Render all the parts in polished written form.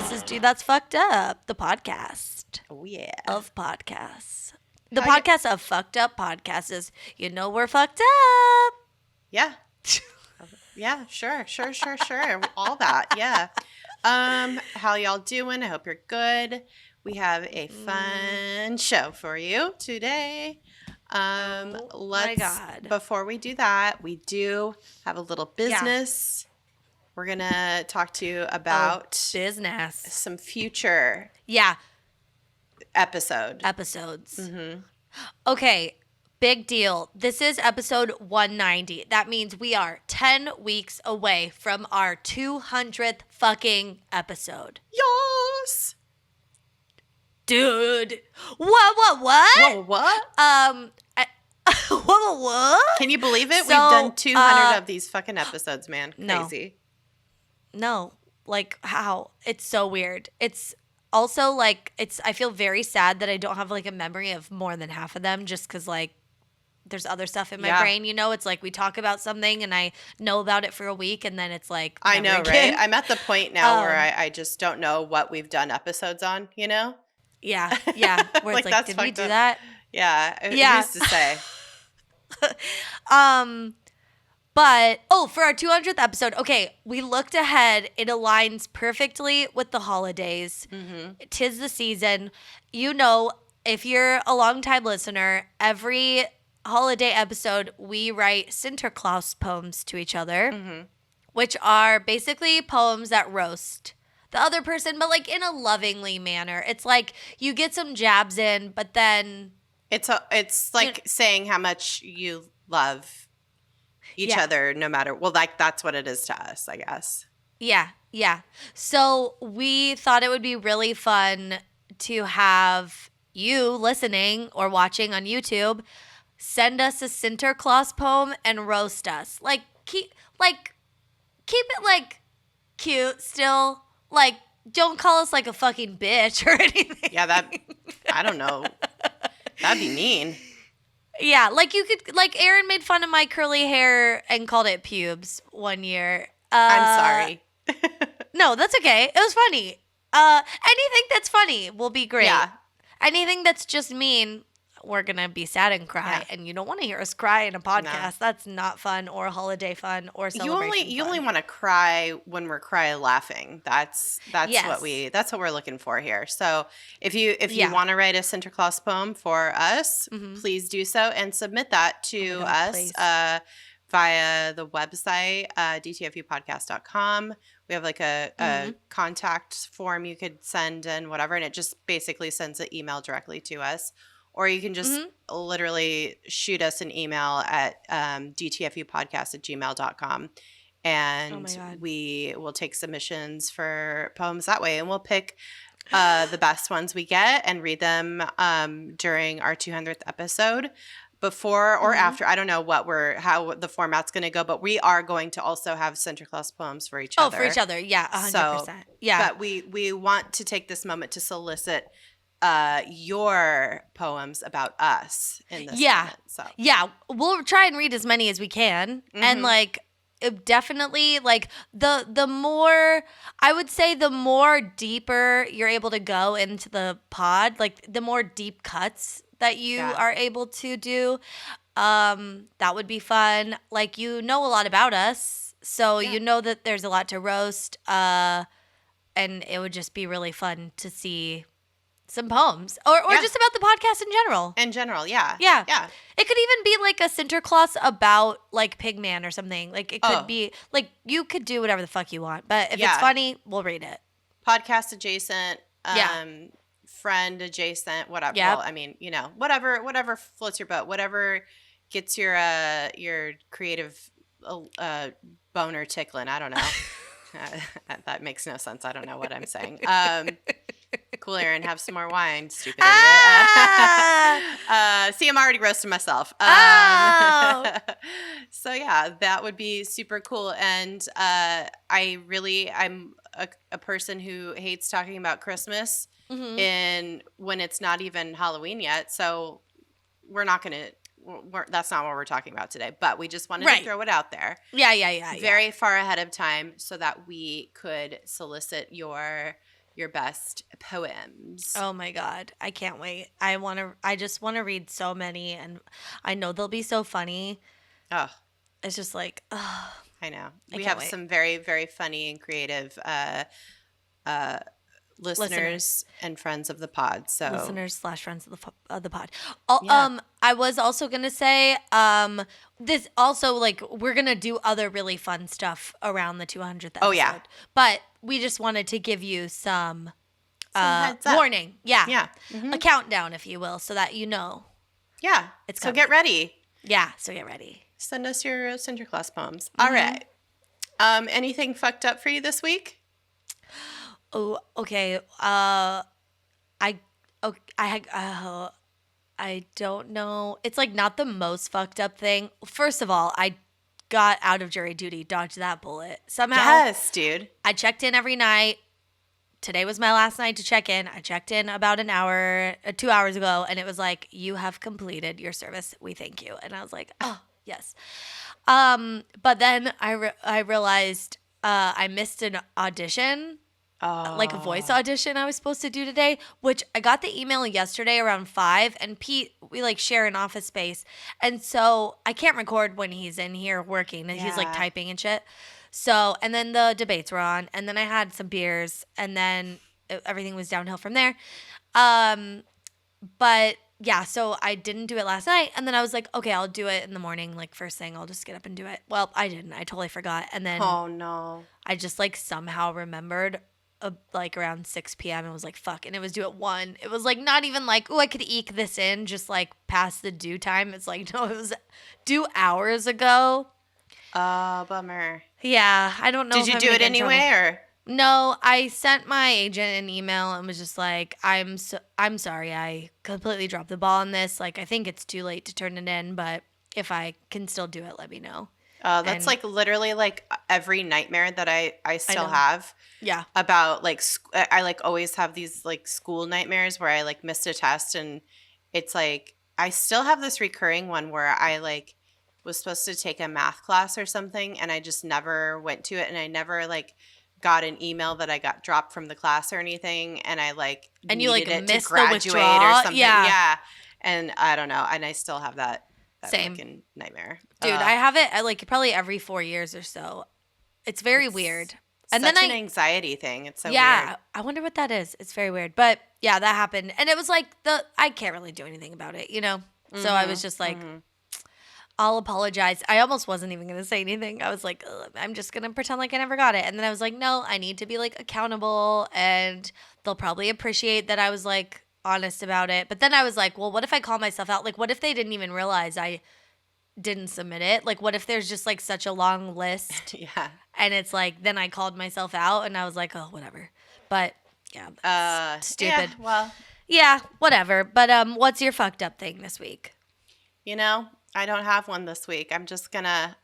This is Dude That's Fucked Up, the podcast. Oh, yeah. Of podcasts. The podcast of fucked up podcasts is, you know, we're fucked up. Yeah. Yeah, sure. All that, yeah. How y'all doing? I hope you're good. We have a fun show for you today. My God. Before we do that, we do have a little business. We're going to talk to you about business. Some future episodes. Mm-hmm. Okay, big deal. This is episode 190. That means we are 10 weeks away from our 200th fucking episode. Yes! Dude. What? Whoa, what? What? Can you believe it? We've done 200 of these fucking episodes, man. Crazy. No. Like, how? It's so weird. It's also, like, I feel very sad that I don't have, like, a memory of more than half of them just because, like, there's other stuff in my brain, you know? It's like we talk about something and I know about it for a week and then it's like, I know, again. right? I'm at the point now where I just don't know what we've done episodes on, you know? Yeah. Where it's like, did we do that? Yeah. Who's to say? But, for our 200th episode, okay, we looked ahead. It aligns perfectly with the holidays. Mm-hmm. 'Tis the season. You know, if you're a longtime listener, every holiday episode, we write Sinterklaas poems to each other, which are basically poems that roast the other person, but, like, in a lovingly manner. It's like you get some jabs in, but then... It's like saying how much you love each other no matter, well, like, that's what it is to us, I guess. Yeah. So we thought it would be really fun to have you listening or watching on YouTube send us a Sinterklaas poem and roast us. Like, keep it, like, cute still. Like, don't call us, like, a fucking bitch or anything. Yeah, I don't know. That'd be mean. Yeah, like you could, like Erin made fun of my curly hair and called it pubes one year. I'm sorry. No, that's okay. It was funny. Anything that's funny will be great. Yeah. Anything that's just mean, we're going to be sad and cry. Yeah. And you don't want to hear us cry in a podcast. No. That's not fun or holiday fun or celebration You only want to cry when we're laughing. That's yes. That's what we're looking for here. So if you want to write a Sinterklaas poem for us, please do so and submit that to us via the website, DTFUpodcast.com. We have like a contact form you could send in, whatever, and it just basically sends an email directly to us. Or you can just literally shoot us an email at dtfupodcast@gmail.com. And we will take submissions for poems that way. And we'll pick the best ones we get and read them during our 200th episode. Before or after, I don't know how the format's going to go, but we are going to also have Sinterklaas poems for each other. Oh, for each other. Yeah, 100%. So, yeah. But we want to take this moment to solicit your poems about us in this moment. So. Yeah, we'll try and read as many as we can. And, like, definitely, like, the more, I would say the more deeper you're able to go into the pod, like, the more deep cuts that you are able to do, that would be fun. Like, you know a lot about us, so you know that there's a lot to roast, and it would just be really fun to see some poems or just about the podcast in general. In general, yeah. It could even be like a Sinterklaas about like Pigman or something. Like it could be like you could do whatever the fuck you want, but if it's funny, we'll read it. Podcast adjacent, friend adjacent, whatever. Yep. Well, I mean, you know, whatever floats your boat, whatever gets your creative boner tickling. I don't know. That makes no sense. I don't know what I'm saying. Cool, Erin, have some more wine, stupid idiot. See, I'm already roasting myself. So yeah, that would be super cool. And I'm a person who hates talking about Christmas when it's not even Halloween yet. So that's not what we're talking about today, but we just wanted to throw it out there. Yeah. Very far ahead of time so that we could solicit your your best poems. Oh my God. I can't wait. I just want to read so many, and I know they'll be so funny. Oh, it's just like, oh, I know. We have some very, very funny and creative listeners and friends of the pod. So listeners/friends of the pod. Yeah. I was also gonna say, this also, like, we're gonna do other really fun stuff around the 200th episode. Oh yeah. But we just wanted to give you some heads up. warning. Yeah. Yeah. A countdown, if you will, so that you know. Yeah. It's so coming. get ready. Yeah. So get ready. Send us your Sinterklaas poems. All right. Anything fucked up for you this week? Oh, okay. I don't know. It's like not the most fucked up thing. First of all, I got out of jury duty, dodged that bullet. Somehow. Yes, dude. I checked in every night. Today was my last night to check in. I checked in about 2 hours ago, and it was like, you have completed your service. We thank you. And I was like, oh, yes. But then I realized I missed an audition. Like a voice audition I was supposed to do today, which I got the email yesterday around 5, and Pete, we like share an office space. And so I can't record when he's in here working and he's like typing and shit. So, and then the debates were on, and then I had some beers, and then everything was downhill from there. But yeah, so I didn't do it last night, and then I was like, okay, I'll do it in the morning, like first thing, I'll just get up and do it. Well, I didn't. I totally forgot. And then oh no, I just like somehow remembered like around 6 p.m. and was like, fuck. And it was due at 1. It was like not even like, oh, I could eke this in just like past the due time. It's like, no, it was due hours ago. Oh, bummer. Yeah, I don't know. Did you do it anyway or? No, I sent my agent an email and was just like, I'm sorry, I completely dropped the ball on this. Like, I think it's too late to turn it in, but if I can still do it, let me know. That's like literally like every nightmare that I still have. Yeah. About like, I like always have these like school nightmares where I like missed a test, and it's like, I still have this recurring one where I like was supposed to take a math class or something, and I just never went to it, and I never like got an email that I got dropped from the class or anything, and I like and you like missed to graduate the withdrawal or something. yeah, and I don't know, and I still have that same fucking nightmare, dude. I have it like probably every 4 years or so. It's very weird. And then an anxiety thing. It's so weird. I wonder what that is. It's very weird. But yeah, that happened, and it was like I can't really do anything about it, you know. Mm-hmm. So I was just like, I'll apologize. I almost wasn't even gonna say anything. I was like, I'm just gonna pretend like I never got it. And then I was like, no, I need to be like accountable, and they'll probably appreciate that I was like honest about it. But then I was like, well, what if I call myself out? Like, what if they didn't even realize I didn't submit it? Like, what if there's just like such a long list? Yeah. And it's like, then I called myself out, and I was like, oh, whatever. But yeah, stupid. Yeah, well, yeah, whatever. But what's your fucked up thing this week? You know, I don't have one this week. I'm just gonna.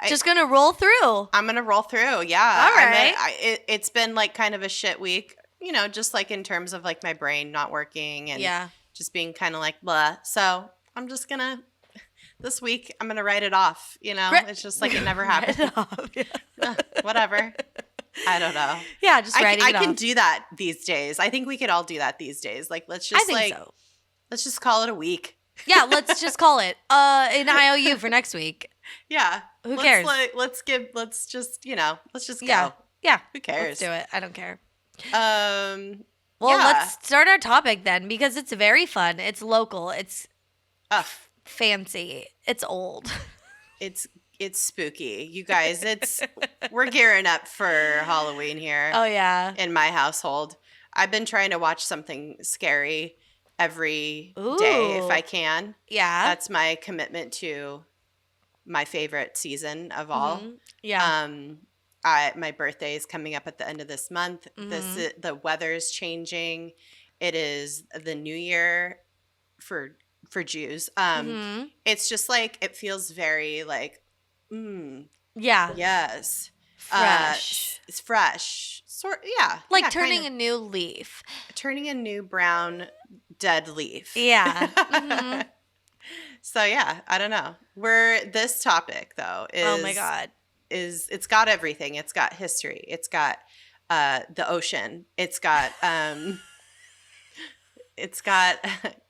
Just gonna roll through. I'm gonna roll through. Yeah. All right. It's been like kind of a shit week. You know, just like in terms of like my brain not working and just being kind of like blah. So I'm just gonna. This week, I'm going to write it off, you know? It's just like it never happened. Write it off, yeah. Whatever. I don't know. Yeah, just writing it off. I can do that these days. I think we could all do that these days. Like, let's just let's just call it a week. Yeah, let's just call it an IOU for next week. Yeah. Who cares? Let's just go. Yeah. Who cares? Let's do it. I don't care. Well, let's start our topic then, because it's very fun. It's local. It's fancy. It's old. It's spooky. You guys, we're gearing up for Halloween here. Oh yeah. In my household. I've been trying to watch something scary every day if I can. Yeah. That's my commitment to my favorite season of all. Mm-hmm. Yeah. My birthday is coming up at the end of this month. Mm-hmm. The weather's changing. It is the new year for Jews. It's just like, it feels very like, yeah. Yes. Fresh. It's fresh. Yeah. Like turning a new leaf. Turning a new brown dead leaf. Yeah. Mm-hmm. So yeah, I don't know. This topic though is, oh my God, it's got everything. It's got history. It's got the ocean. It's got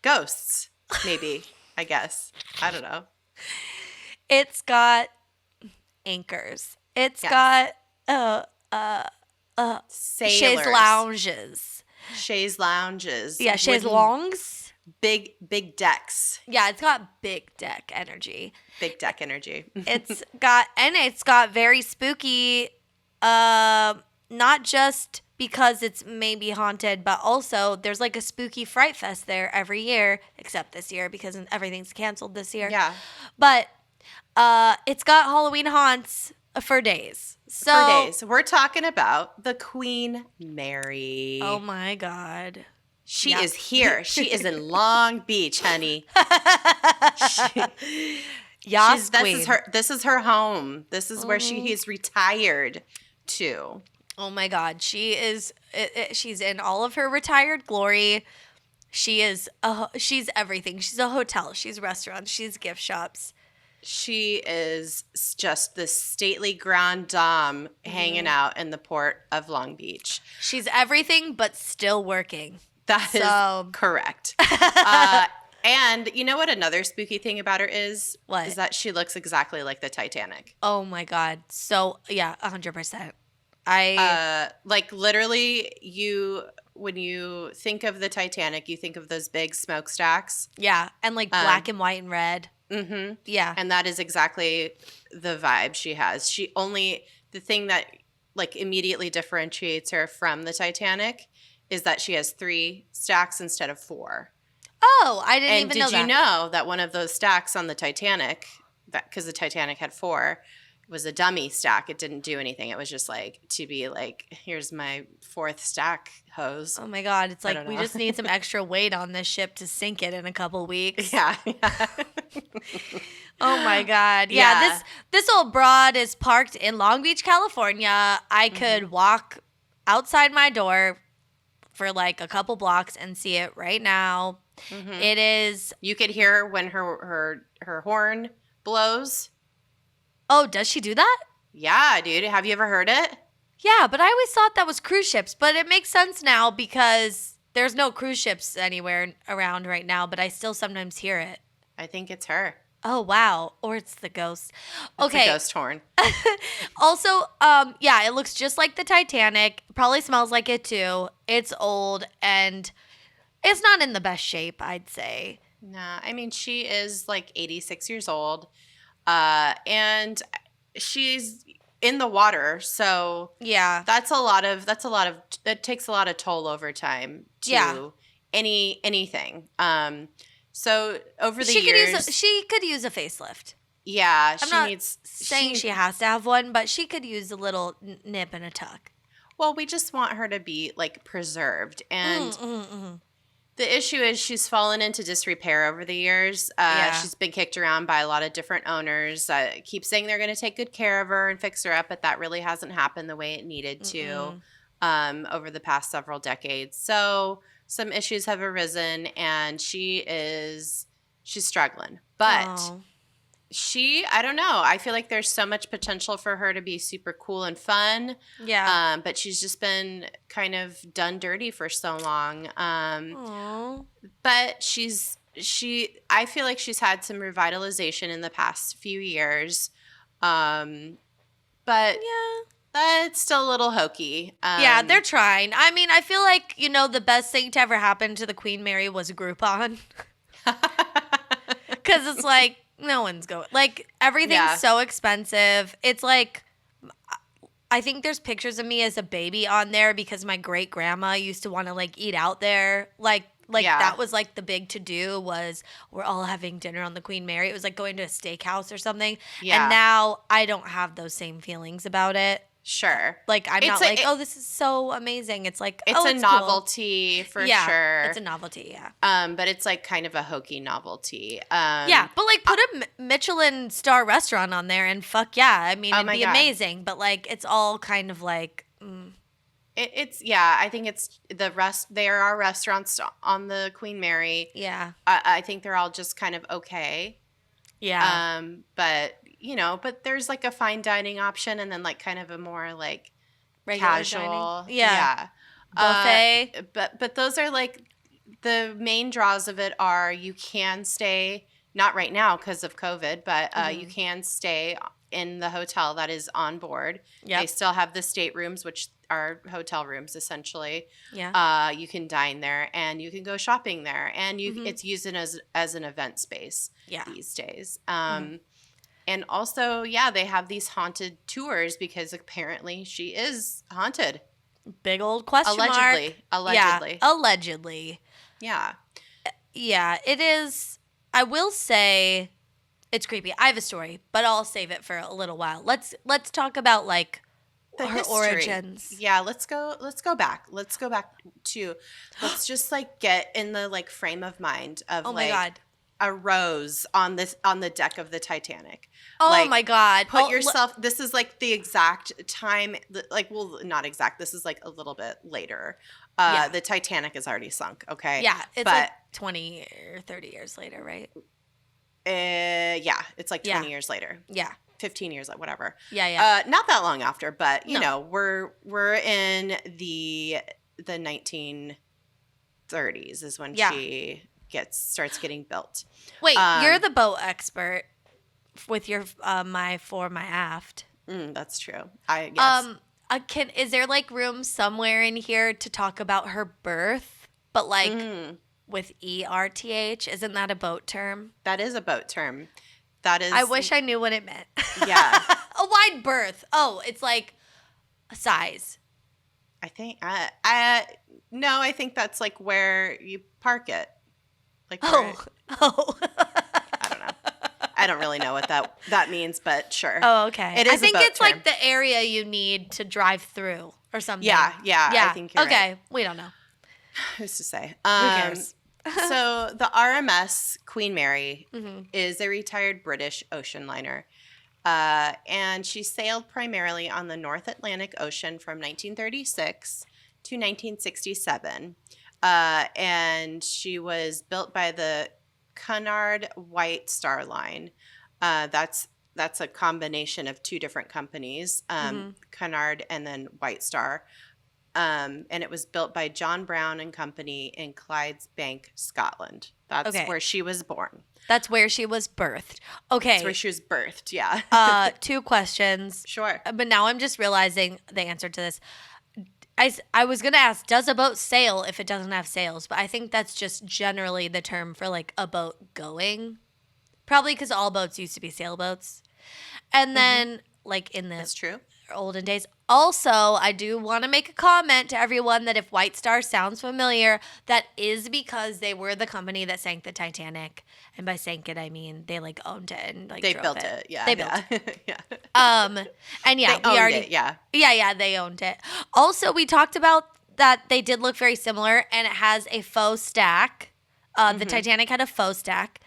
ghosts, maybe, I guess. I don't know. It's got anchors. It's got chaise lounges. Chaise lounges. Yeah, chaise longues. Big decks. Yeah, it's got big deck energy. Big deck energy. It's got very spooky, not just because it's maybe haunted, but also there's like a spooky fright fest there every year, except this year because everything's canceled this year. Yeah. But it's got Halloween haunts for days. We're talking about the Queen Mary. Oh my God. She is here. She is in Long Beach, honey. Queen. This is her home. This is where she is retired to. Oh my God. She's in all of her retired glory. She's everything. She's a hotel. She's restaurants. She's gift shops. She is just the stately grande dame hanging out in the port of Long Beach. She's everything but still working. That is correct. And you know what another spooky thing about her is? What? Is that she looks exactly like the Titanic. Oh my God. So, yeah, 100%. Like literally when you think of the Titanic, you think of those big smokestacks. Yeah, and like black and white and red. Mm-hmm. Yeah. And that is exactly the vibe she has. The thing that like immediately differentiates her from the Titanic is that she has 3 stacks instead of 4. Oh, I didn't even know that. And did you know that one of those stacks on the Titanic, because the Titanic had 4, was a dummy stack. It didn't do anything. It was just like to be like, here's my 4th stack, hose. Oh my God. It's like we just need some extra weight on this ship to sink it in a couple weeks. Yeah. Oh my God. Yeah. This old broad is parked in Long Beach, California. I could walk outside my door for like a couple blocks and see it right now. Mm-hmm. It is. You could hear when her horn blows. Oh, does she do that? Yeah, dude. Have you ever heard it? Yeah, but I always thought that was cruise ships. But it makes sense now because there's no cruise ships anywhere around right now, but I still sometimes hear it. I think it's her. Oh, wow. Or it's the ghost. Okay. It's the ghost horn. Also, yeah, it looks just like the Titanic. Probably smells like it too. It's old and it's not in the best shape, I'd say. Nah, I mean, she is like 86 years old. And she's in the water, so yeah, that takes a lot of toll over time to anything. So over the years, she could use a facelift. Yeah, I'm not saying she has to have one, but she could use a little nip and a tuck. Well, we just want her to be like preserved, and the issue is she's fallen into disrepair over the years. She's been kicked around by a lot of different owners. Keep saying they're going to take good care of her and fix her up, but that really hasn't happened the way it needed to over the past several decades. So some issues have arisen, and she's struggling. But I don't know. I feel like there's so much potential for her to be super cool and fun. Yeah. But she's just been kind of done dirty for so long. But I feel like she's had some revitalization in the past few years. But it's still a little hokey. Yeah, they're trying. I mean, I feel like, the best thing to ever happen to the Queen Mary was Groupon. Because it's like, no one's going. Like, everything's so expensive. It's like, I think there's pictures of me as a baby on there because my great grandma used to want to like eat out there. Like that was like the big to do was we're all having dinner on the Queen Mary. It was like going to a steakhouse or something. Yeah. And now I don't have those same feelings about it. Sure. Like, I'm not like, oh, this is so amazing. It's like, it's a novelty for sure. It's a novelty, yeah. But it's like kind of a hokey novelty. Yeah, but like put a Michelin star restaurant on there and fuck yeah. I mean, it'd be amazing. But like, it's all kind of like. I think it's there are restaurants on the Queen Mary. Yeah. I think they're all just kind of okay. Yeah. But there's like a fine dining option and then like kind of a more like regular casual. Dining. Yeah. Buffet. But those are like the main draws of it are you can stay, not right now because of COVID, but you can stay in the hotel that is on board. They still have the staterooms, which are hotel rooms essentially. Yeah. You can dine there and you can go shopping there, and it's used as an event space these days. And also, they have these haunted tours because apparently she is haunted. Big old question mark. Allegedly. Yeah, allegedly. Yeah. Yeah, it is. I will say it's creepy. I have a story, but I'll save it for a little while. Let's talk about like the her history. origins. Yeah, let's go back. Let's just like get in the like frame of mind of my God. A rose on the deck of the Titanic. Oh my God. Put yourself this is like the exact time, like, well, not exact. This is like a little bit later. The Titanic is already sunk, okay? Yeah, it's like 20 or 30 years later, right? It's like 20 years later. Yeah. 15 years, like whatever. Yeah. Not that long after, but you know, we're in the 1930s is when she starts getting built. Wait, you're the boat expert with your my fore, my aft. That's true. I guess. Is there like room somewhere in here to talk about her birth, but like with ERTH? Isn't that a boat term? That is a boat term. That is. I wish I knew what it meant. Yeah. A wide berth. Oh, it's like a size. I think. No, I think that's like where you park it. Like. Oh. I don't know. I don't really know what that means, but sure. Oh, okay. It is. I think it's term. like the area you need to drive through or something. Yeah. I think you're okay. Right. We don't know. Who's to say? Who cares? So the RMS Queen Mary is a retired British ocean liner. And she sailed primarily on the North Atlantic Ocean from 1936 to 1967. And she was built by the Cunard White Star Line. That's a combination of two different companies, Cunard and then White Star. And it was built by John Brown and Company in Clydesbank, Scotland. That's where she was born. That's where she was birthed. Okay. That's where she was birthed, yeah. 2 questions. Sure. But now I'm just realizing the answer to this. I was going to ask, does a boat sail if it doesn't have sails? But I think that's just generally the term for like a boat going. Probably because all boats used to be sailboats. And then like in the That's true. olden days. Also, I do want to make a comment to everyone that if White Star sounds familiar, that is because they were the company that sank the Titanic. And by sank it, I mean they like owned it and like they drove built it. Yeah. They built it. Yeah. And yeah, they owned it, yeah. Yeah, they owned it. Also, we talked about that they did look very similar, and it has a faux stack. The Titanic had a faux stack,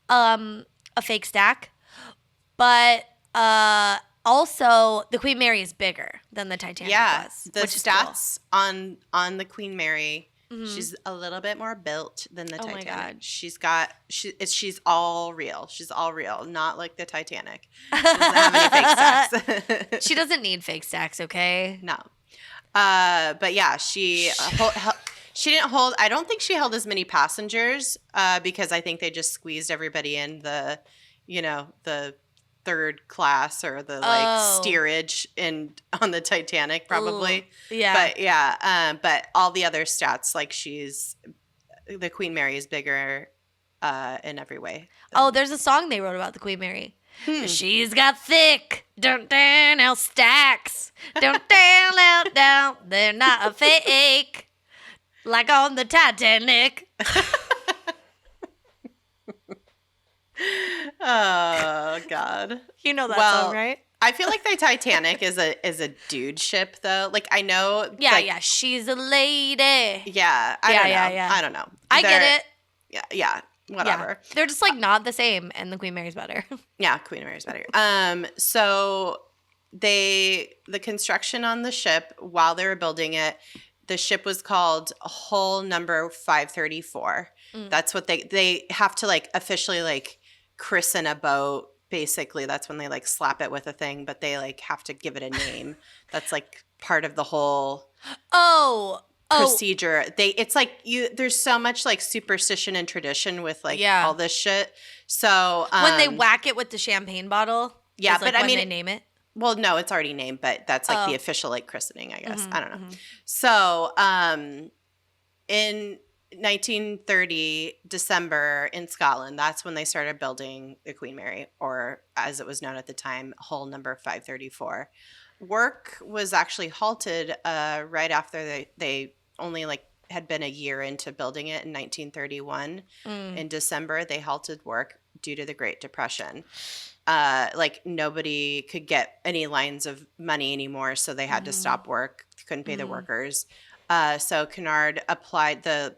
a fake stack, but also the Queen Mary is bigger than the Titanic was. The which stats on the Queen Mary, she's a little bit more built than the Titanic. My God. She's all real. She's all real, not like the Titanic. She doesn't have any fake stacks. She doesn't need fake stacks, okay? No. But yeah, she didn't hold. I don't think she held as many passengers because I think they just squeezed everybody in the third class or the steerage on the Titanic probably. Ooh, yeah. But yeah, but all the other stats, like the Queen Mary is bigger in every way. Oh, there's a song they wrote about the Queen Mary. She's got thick, now stacks, down, they're not a fake, like on the Titanic. Oh God! You know that song, right? I feel like the Titanic is a dude ship, though. Like I know, yeah. She's a lady. Yeah, I don't know. I get it. Yeah. Whatever. Yeah. They're just like not the same, and the Queen Mary's better. Yeah, Queen Mary's better. So the construction on the ship while they were building it, the ship was called Hull Number 534. That's what they have to like officially like christen a boat. Basically, that's when they like slap it with a thing, but they like have to give it a name. That's like part of the whole Oh, procedure. It's like there's so much like superstition and tradition with like all this shit. So when they whack it with the champagne bottle, yeah, but I mean, they name it. Well, no, it's already named, but that's like the official like christening, I guess. I don't know. So in 1930 December in Scotland, that's when they started building the Queen Mary, or as it was known at the time, hull number 534. Work was actually halted right after they only like had been a year into building it in 1931. In December, they halted work due to the Great Depression. Like nobody could get any lines of money anymore, so they had to stop work. Couldn't pay the workers. So Kennard applied, the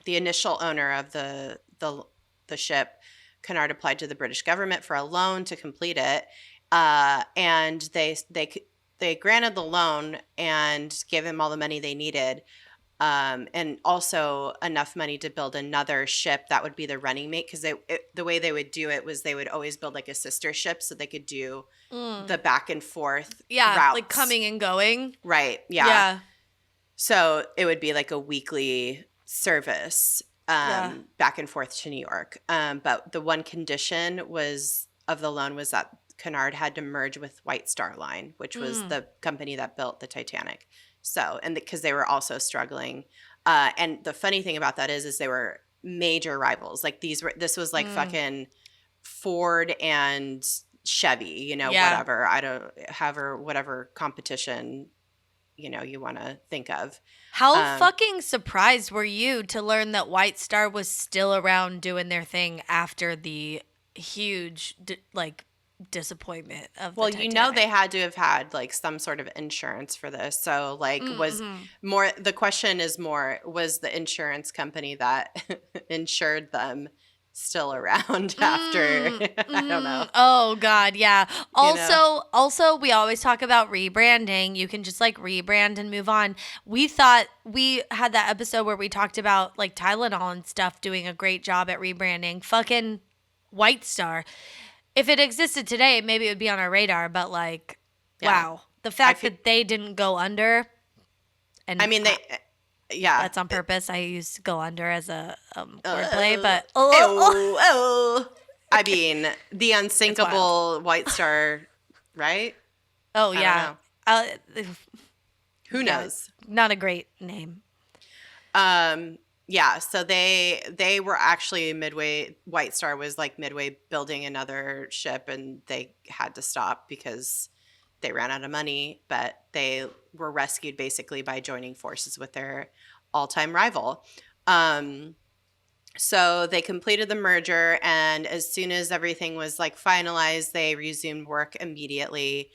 initial owner of the ship. Kennard applied to the British government for a loan to complete it, and they granted the loan and gave them all the money they needed. And also enough money to build another ship that would be the running mate, because the way they would do it was they would always build like a sister ship so they could do the back and forth routes. Like coming and going. Right, yeah. So it would be like a weekly service back and forth to New York. But the one condition of the loan was that Kennard had to merge with White Star Line, which was the company that built the Titanic. So, and because they were also struggling. And the funny thing about that is they were major rivals. Like this was like fucking Ford and Chevy, whatever competition, you want to think of. How fucking surprised were you to learn that White Star was still around doing their thing after the huge, disappointment of the Titanic? They had to have had like some sort of insurance for this. So like the question is more, was the insurance company that insured them still around after? I don't know. Oh God, yeah. Also we always talk about rebranding. You can just like rebrand and move on. We thought we had that episode where we talked about like Tylenol and stuff doing a great job at rebranding. Fucking White Star. If it existed today, maybe it would be on our radar, but wow. The fact that they didn't go under, and that's on purpose. I used go under as a wordplay, but I mean, the unsinkable White Star, right? Oh yeah. Who knows? Not a great name. Yeah, so they were actually midway. White Star was like midway building another ship, and they had to stop because they ran out of money. But they were rescued basically by joining forces with their all-time rival. So they completed the merger, and as soon as everything was like finalized, they resumed work immediately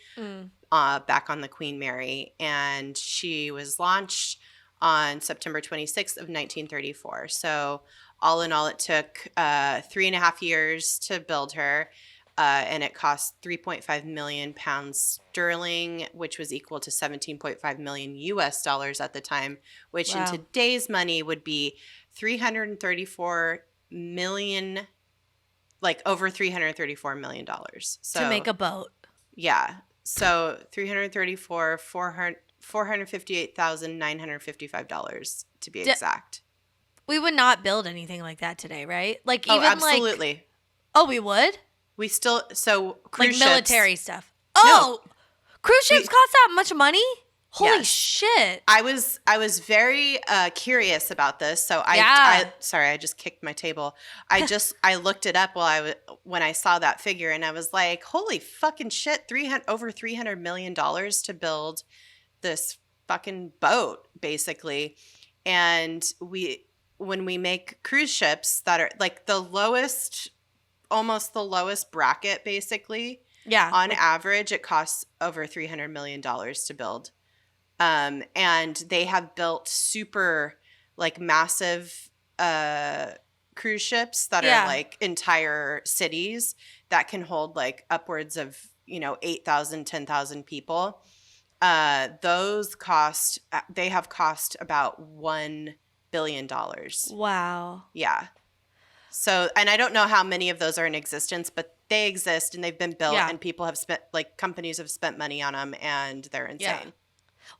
back on the Queen Mary, and she was launched on September 26th of 1934. So all in all, it took 3.5 years to build her, and it cost 3.5 million pounds sterling, which was equal to 17.5 million US dollars at the time, which in today's money would be 334 million, like over $334 million. So to make a boat. Yeah. So $458,955 to be exact. We would not build anything like that today, right? Like even absolutely. We would? We still like cruise military ships, stuff. Cruise ships cost that much money? Holy shit. I was very curious about this. So I just kicked my table. I looked it up when I saw that figure, and I was like, holy fucking shit, over $300 million to build this fucking boat, basically. And when we make cruise ships that are like almost the lowest bracket, basically. Yeah. On average, it costs over $300 million to build. And they have built super like massive cruise ships that are like entire cities that can hold like upwards of 8,000, 10,000 people. They have cost about $1 billion. Wow. Yeah. So, and I don't know how many of those are in existence, but they exist and they've been built, and people have companies have spent money on them, and they're insane.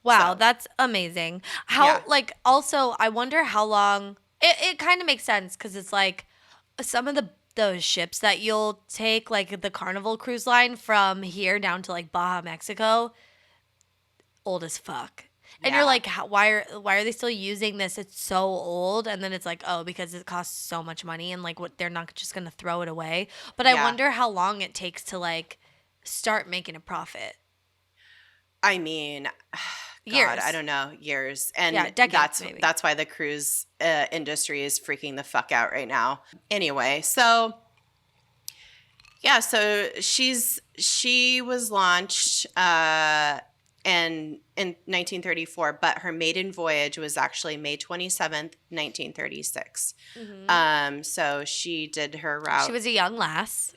Wow, So, that's amazing. How, like, also, I wonder how long, it kind of makes sense because it's like some of those ships that you'll take, like the Carnival Cruise Line from here down to like Baja, Mexico, old as fuck. And you're like, why are they still using this? It's so old. And then it's like, oh, because it costs so much money and like what they're not just gonna throw it away. But I wonder how long it takes to like start making a profit. I mean, Years. God, I don't know, years. And decades, maybe. That's why the cruise industry is freaking the fuck out right now. Anyway, so yeah, so she was launched in 1934, but her maiden voyage was actually May 27th, 1936. So she did her route. She was a young lass.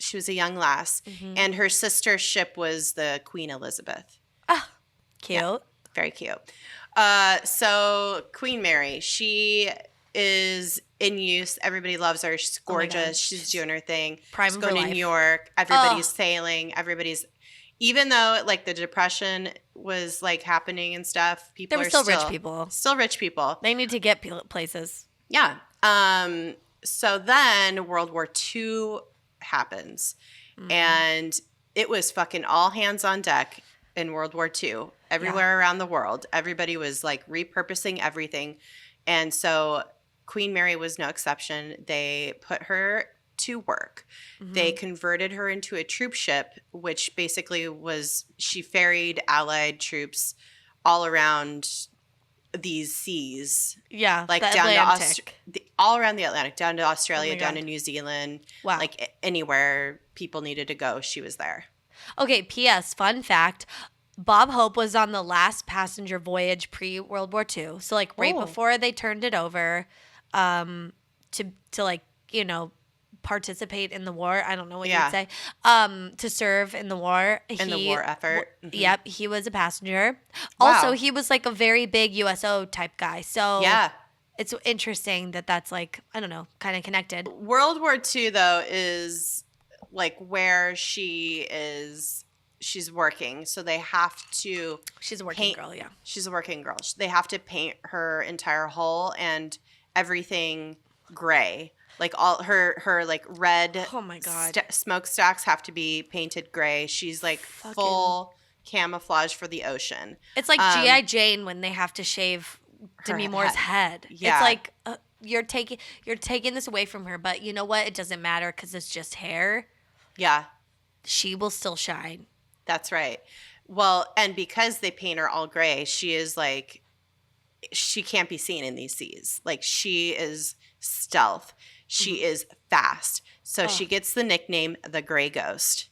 And her sister ship was the Queen Elizabeth. Ah, cute. Yeah, very cute. So Queen Mary, she is in use. Everybody loves her. She's gorgeous. She's doing her thing. Prime She's of going her to life. New York. Everybody's sailing. Even though like the Depression was like happening and stuff, people There were still rich people. Still rich people. They need to get places. Yeah. So then World War II happens, and it was fucking all hands on deck in World War II. Everywhere around the world, everybody was like repurposing everything, and so Queen Mary was no exception. They put her to work. They converted her into a troop ship, which basically was she ferried Allied troops all around these seas. Yeah, like the down Atlantic. to all around the Atlantic, down to Australia, down to New Zealand. Wow. Like anywhere people needed to go, she was there. Okay, P.S. Fun fact. Bob Hope was on the last passenger voyage pre-World War II. So, like, right before they turned it over to like, you know, participate in the war. I don't know what you'd say. To serve in the war. In the war effort. Yep, he was a passenger. Wow. Also, he was, like, a very big USO type guy. So, it's interesting that that's, like, I don't know, kind of connected. World War II, though, is, like, where she's working, so they have to She's a working girl, yeah. She's a working girl. They have to paint her entire hull and everything gray. Like all her like red smokestacks have to be painted gray. She's like full camouflage for the ocean. It's like G.I. Jane when they have to shave Demi Moore's head. Yeah. It's like you're taking this away from her, but you know what? It doesn't matter because it's just hair. Yeah. She will still shine. That's right. Well, and because they paint her all gray, she is like, she can't be seen in these seas. Like she is stealth. She is fast. So she gets the nickname the Gray Ghost.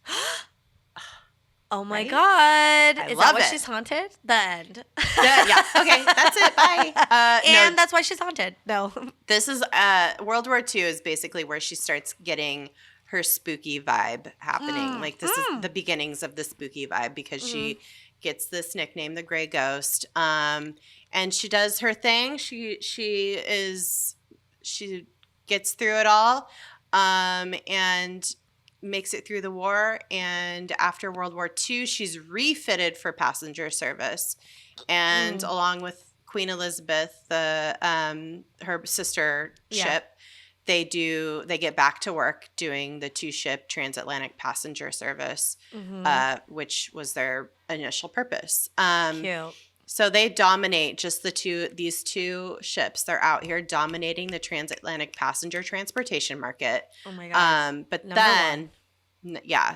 Oh my God. I is love that why it. she's haunted? The end. Yeah. Okay. That's it. Bye. And that's why she's haunted. No. This is World War II is basically where she starts getting her spooky vibe happening. Like this is the beginnings of the spooky vibe because she gets this nickname, the Gray Ghost. And she does her thing. She gets through it all and makes it through the war. And after World War II, she's refitted for passenger service. And along with Queen Elizabeth, her sister ship, they get back to work doing the 2-ship transatlantic passenger service, which was their initial purpose. Cute. So they dominate just these two ships. They're out here dominating the transatlantic passenger transportation market. Oh my God. But then,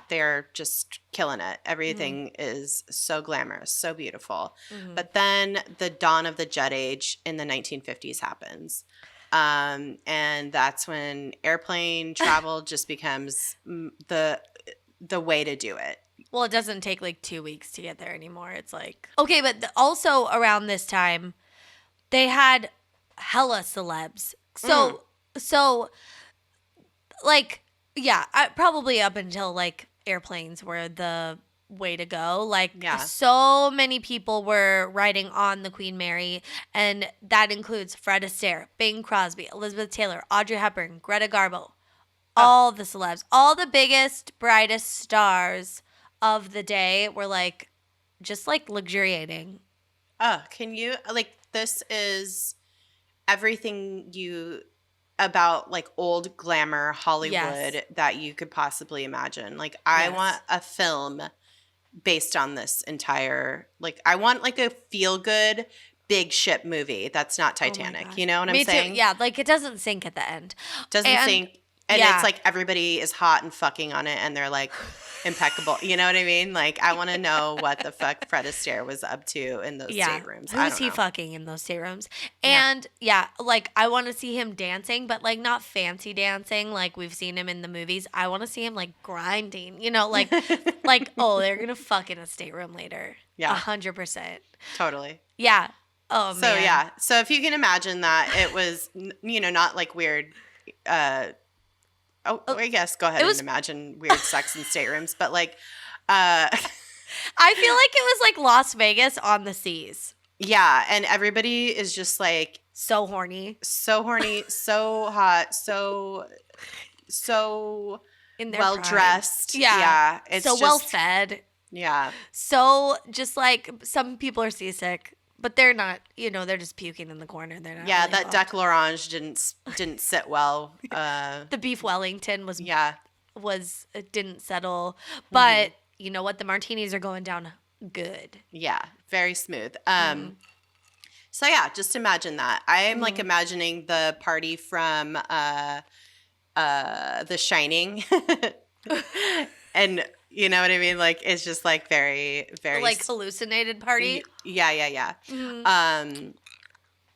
they're just killing it. Everything is so glamorous, so beautiful. But then the dawn of the jet age in the 1950s happens. And that's when airplane travel just becomes the way to do it. Well, it doesn't take like 2 weeks to get there anymore. It's like, okay, but also around this time, they had hella celebs. So like, yeah, probably up until like airplanes were the way to go. Like so many people were riding on the Queen Mary, and that includes Fred Astaire, Bing Crosby, Elizabeth Taylor, Audrey Hepburn, Greta Garbo, all the celebs, all the biggest, brightest stars of the day were like just like luxuriating Oh, can you, like, this is everything about, like, old glamour Hollywood that you could possibly imagine. Like, I want a film based on this entire, like, I want, like, a feel-good big ship movie that's not Titanic. You know what I'm saying? Me too. Yeah, like, it doesn't sink at the end. Doesn't sink. And it's like everybody is hot and fucking on it and they're like impeccable. You know what I mean? Like, I want to know what the fuck Fred Astaire was up to in those staterooms. Who's he fucking in those staterooms? And like, I want to see him dancing, but like not fancy dancing like we've seen him in the movies. I want to see him like grinding, you know, like oh, they're gonna fuck in a stateroom later. Yeah, 100%. Totally. Yeah. Oh man. So yeah. So if you can imagine that, it was, you know, not like weird. I guess go ahead and imagine weird sex in staterooms, but like, I feel like it was like Las Vegas on the seas. Yeah, and everybody is just like so horny, so hot, so in their well dressed. Yeah, it's so well fed. Yeah, so just like some people are seasick. But they're not, you know, they're just puking in the corner. They're not. Yeah, really that Duck L'Orange didn't sit well. The beef Wellington it didn't settle. But you know what? The martinis are going down good. Yeah, very smooth. So yeah, just imagine that. I'm like imagining the party from The Shining, and. You know what I mean? Like, it's just like very, very like hallucinated party. Yeah. And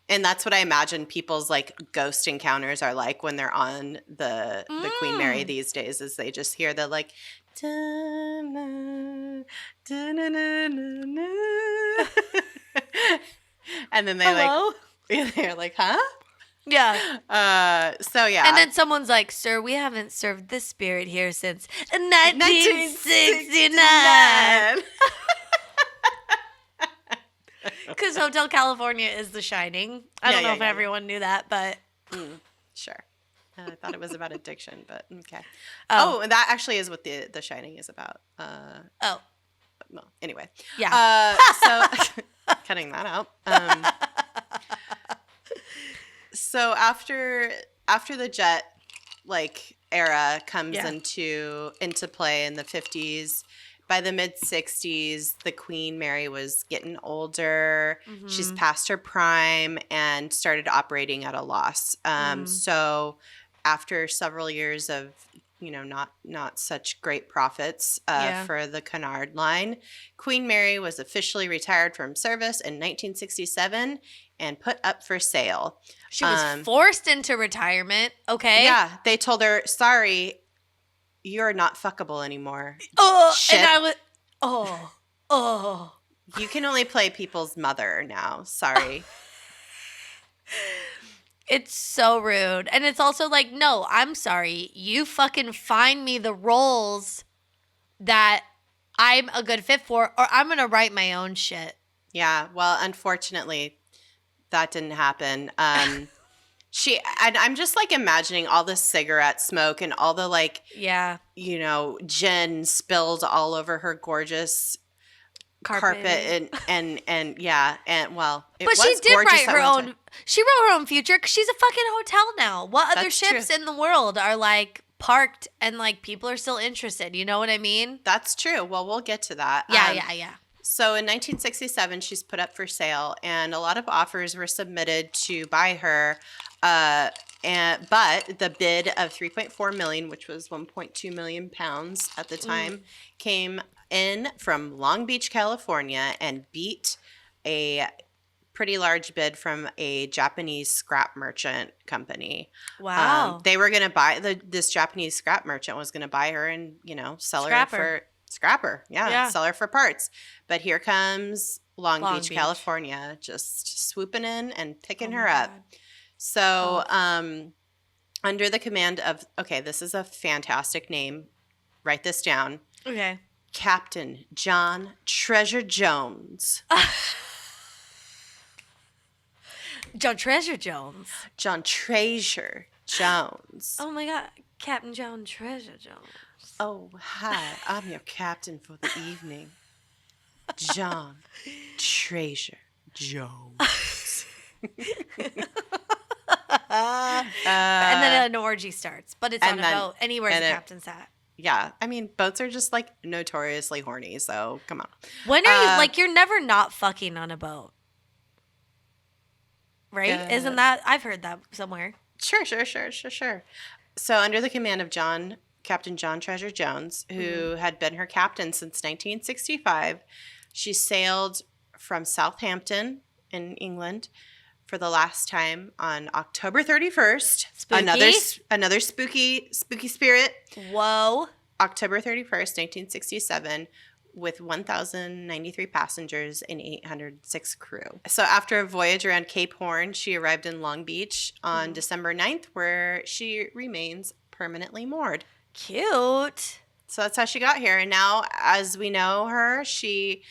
that's what I imagine people's like ghost encounters are like when they're on the Queen Mary these days, is they just hear the like, and then they're like, huh? Yeah. So yeah. And then someone's like, "Sir, we haven't served this spirit here since 1969." Because Hotel California is The Shining. I don't know if everyone knew that, but sure. I thought it was about addiction, but okay. Oh, and that actually is what the Shining is about. Well, anyway. Yeah. So cutting that out. So after the jet like era comes into play in the 50s, by the mid 60s, the Queen Mary was getting older. She's past her prime and started operating at a loss. So after several years of, you know, not such great profits for the Cunard Line, Queen Mary was officially retired from service in 1967 and put up for sale. She was forced into retirement, okay? Yeah, they told her, sorry, you're not fuckable anymore. And I was, You can only play people's mother now, sorry. It's so rude. And it's also like, no, I'm sorry. You fucking find me the roles that I'm a good fit for, or I'm going to write my own shit. Yeah, well, unfortunately, that didn't happen. And I'm just like imagining all the cigarette smoke and all the like, you know, gin spilled all over her gorgeous carpet and well, it but was she did write her own. Time. She wrote her own future because she's a fucking hotel now. What other ships in the world are like parked and like people are still interested? You know what I mean? That's true. Well, we'll get to that. Yeah. So in 1967, she's put up for sale, and a lot of offers were submitted to buy her. But the bid of $3.4 million, which was 1.2 million pounds at the time, came in from Long Beach, California, and beat a pretty large bid from a Japanese scrap merchant company. Wow. They were going to buy this Japanese scrap merchant was going to buy her and, you know, sell her for scrapper. Yeah, sell her for parts. But here comes Long Beach, California, just swooping in and picking her up. So, under the command of, this is a fantastic name. Write this down. Okay. Captain John Treasure Jones. John Treasure Jones. John Treasure Jones. Oh my God. Captain John Treasure Jones. Oh, hi. I'm your captain for the evening. John Treasure Jones. And then an orgy starts, but it's on a boat, and he wears a captain's hat. Yeah, I mean, boats are just like notoriously horny, so come on. When are you like? You're never not fucking on a boat, right? Isn't that? I've heard that somewhere. Sure. So under the command of Captain John Treasure Jones, who had been her captain since 1965, she sailed from Southampton in England for the last time on October 31st. Spooky. Another spooky spirit. Whoa. October 31st, 1967, with 1,093 passengers and 806 crew. So after a voyage around Cape Horn, she arrived in Long Beach on December 9th, where she remains permanently moored. Cute. So that's how she got here. And now, as we know her, she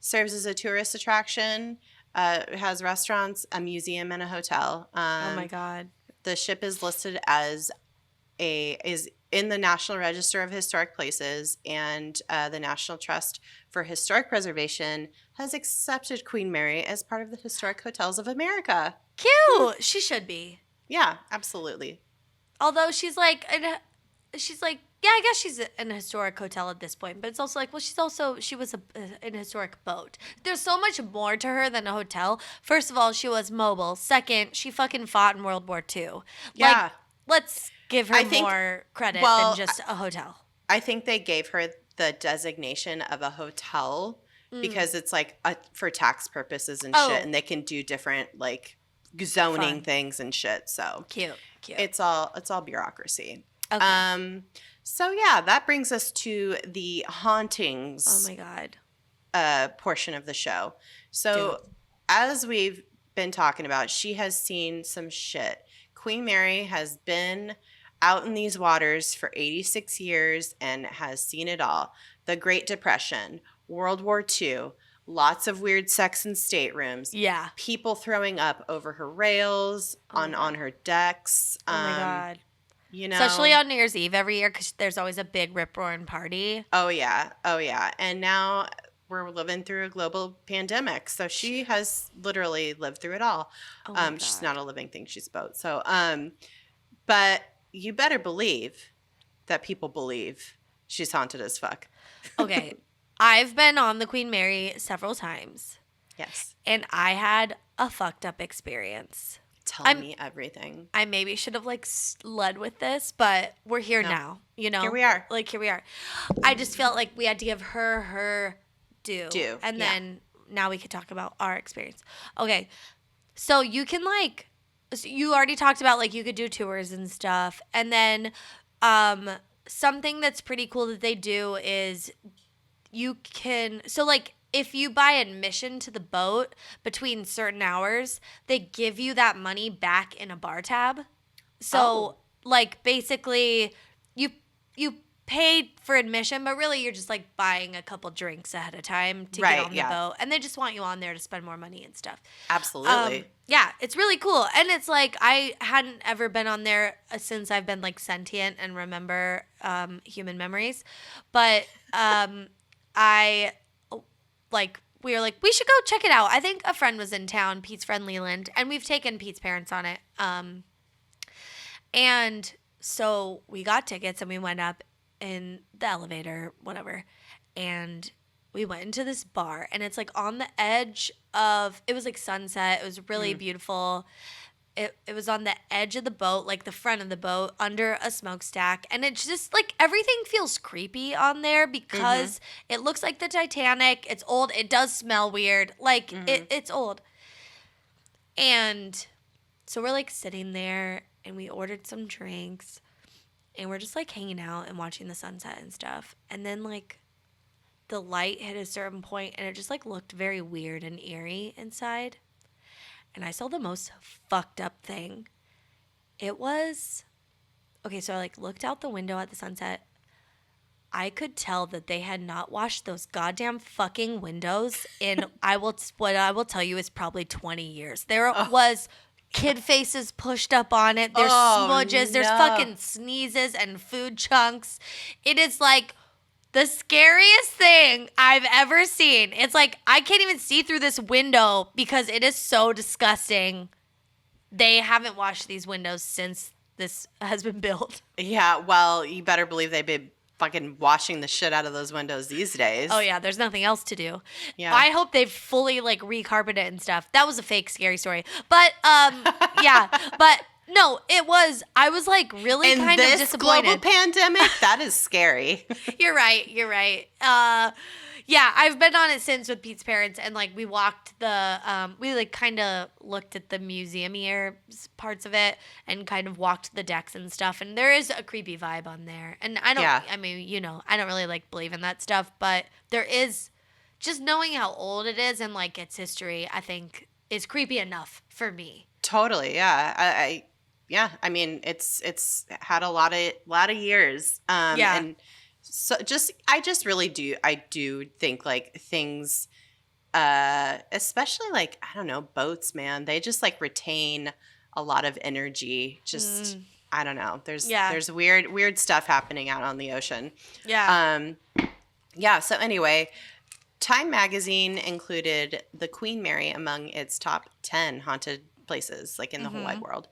serves as a tourist attraction, has restaurants, a museum, and a hotel. Oh my God. The ship is listed as is in the National Register of Historic Places, and the National Trust for Historic Preservation has accepted Queen Mary as part of the Historic Hotels of America. Cute. She should be. Yeah, absolutely. Although she's like, yeah, I guess she's in a historic hotel at this point, but it's also like, well, she was in a historic boat. There's so much more to her than a hotel. First of all, she was mobile. Second, she fucking fought in World War II. Yeah. Like, let's give her more credit than just a hotel. I think they gave her the designation of a hotel because it's like for tax purposes and shit, and they can do different like zoning things and shit. So cute. It's all bureaucracy. Okay. So yeah, that brings us to the hauntings. Oh my God. Portion of the show. So as we've been talking about, she has seen some shit. Queen Mary has been out in these waters for 86 years and has seen it all. The Great Depression, World War II, lots of weird sex in staterooms. Yeah. People throwing up over her rails, on her decks. Oh my God. You know, especially on New Year's Eve every year because there's always a big rip-roaring party. Oh, yeah. And now we're living through a global pandemic. So she has literally lived through it all. Oh my God. She's not a living thing. She's both. So, but you better believe that people believe she's haunted as fuck. Okay. I've been on the Queen Mary several times. Yes. And I had a fucked up experience. Tell me everything. I maybe should have like led with this, but we're here now, you know? Here we are. I just felt like we had to give her due. And then now we could talk about our experience. Okay. So you can you already talked about like you could do tours and stuff. And then something that's pretty cool that they do is you can, so like if you buy admission to the boat between certain hours, they give you that money back in a bar tab. So like basically you paid for admission, but really you're just like buying a couple drinks ahead of time to get on the boat. And they just want you on there to spend more money and stuff. Absolutely. Yeah, it's really cool. And it's like I hadn't ever been on there since I've been like sentient and remember human memories. But we were like, we should go check it out. I think a friend was in town, Pete's friend Leland, and we've taken Pete's parents on it. And so we got tickets and we went up in the elevator, whatever. And we went into this bar and it's like on the edge of, it was like sunset. It was really beautiful. It was on the edge of the boat, like the front of the boat, under a smokestack. And it's just like everything feels creepy on there because it looks like the Titanic. It's old. It does smell weird. Like it's old. And so we're like sitting there and we ordered some drinks and we're just like hanging out and watching the sunset and stuff. And then like the light hit a certain point and it just like looked very weird and eerie inside. And I saw the most fucked up thing. It was, okay, so I like looked out the window at the sunset. I could tell that they had not washed those goddamn fucking windows in, what I will tell you is probably 20 years. There was kid faces pushed up on it. There's smudges. There's fucking sneezes and food chunks. It is like The scariest thing I've ever seen. It's like I can't even see through this window because it is so disgusting. They haven't washed these windows since this has been built. Yeah, well, you better believe they've been fucking washing the shit out of those windows these days. Oh yeah, there's nothing else to do. Yeah. I hope they've fully like recarpeted it and stuff. That was a fake scary story. But yeah, but no, it was. I was like really kind of disappointed. Global pandemic, that is scary. You're right. You're right. Yeah, I've been on it since with Pete's parents, and like we walked we like kind of looked at the museum-y parts of it, and kind of walked the decks and stuff. And there is a creepy vibe on there. And I don't. Yeah. I mean, you know, I don't really like believe in that stuff, but there is just knowing how old it is and like its history. I think is creepy enough for me. Totally. Yeah. Yeah, I mean, it's had a lot of years. Yeah. And so I do think like things, especially like, I don't know, boats, man, they just like retain a lot of energy. Just, I don't know. There's weird stuff happening out on the ocean. Yeah. Yeah. So anyway, Time Magazine included the Queen Mary among its top 10 haunted places like in the whole wide world.